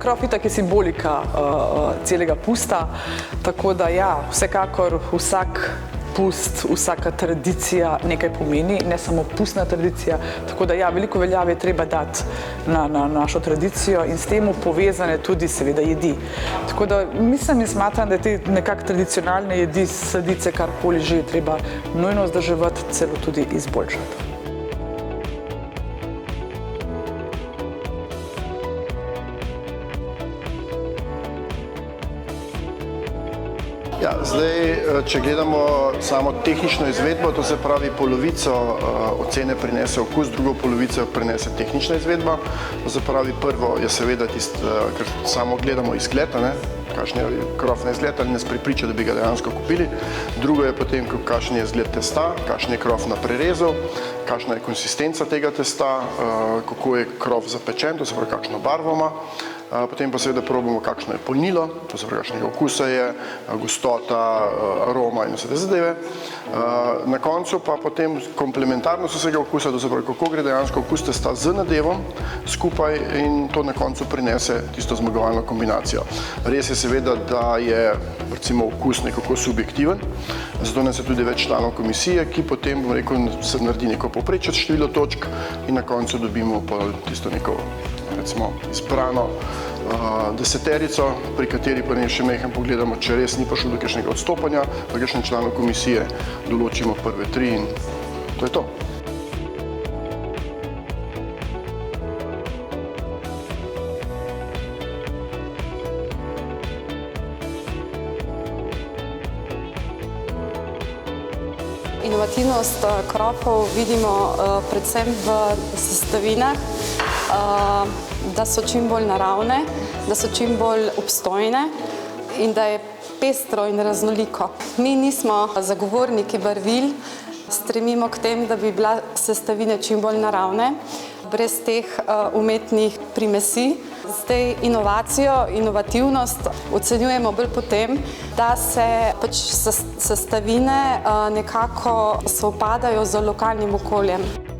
krof itak je simbolika celega pusta, tako da ja, vsekakor vsak pust, vsaka tradicija nekaj pomeni, ne samo pustna tradicija, tako da ja, veliko veljave je treba dati na našo tradicijo in s temu povezane tudi seveda jedi. Tako da mislim in smatram, da te nekako tradicionalne jedi, sladice, karkoli že je treba nujno vzdrževati, celo tudi izboljšati. Ja, zdaj, če gledamo samo tehnično izvedbo, to se pravi polovico ocene prinese okus, drugo polovico prinese tehnična izvedba. To se pravi prvo je seveda tisto, ker samo gledamo izgled, kakšen je krof na izgled, ali nas prepriča, da bi ga dejansko kupili. Drugo je potem, kakšen je izgled testa, kakšen je krof na prerezu, kakšna je konsistenca tega testa, kako je krof zapečen, to se pravi kakšno barvo ima. Potem pa seveda probamo, kakšno je polnilo, to se pravi, kakšnega okusa je, gostota, aroma in vse te zadeve. Na koncu pa potem komplementarnost vsega okusa, to se pravi, kako gre dejansko okus testa z nadevom skupaj in to na koncu prinese tisto zmagovalno kombinacijo. Res je seveda, da je recimo okus nekako subjektiven, zato nas je tudi več članov komisije, ki potem, bom rekel, se naredi neko povprečje število točk in na koncu dobimo pa tisto neko recimo izbrano deseterico, pri kateri pa ne še mehen pogledamo, če res ni prišlo do kakšnega odstopanja, pa kakšen članov komisije določimo prve 3 in to je to. Inovativnost krofov vidimo predvsem v sestavinah, da so čim bolj naravne, da so čim bolj obstojne in da je pestro in raznoliko. Mi nismo zagovorniki barvil, stremimo k tem, da bi bila sestavine čim bolj naravne, brez teh umetnih primesi. Zdaj inovativnost ocenjujemo bolj po tem, da se sestavine nekako sovpadajo z lokalnim okoljem.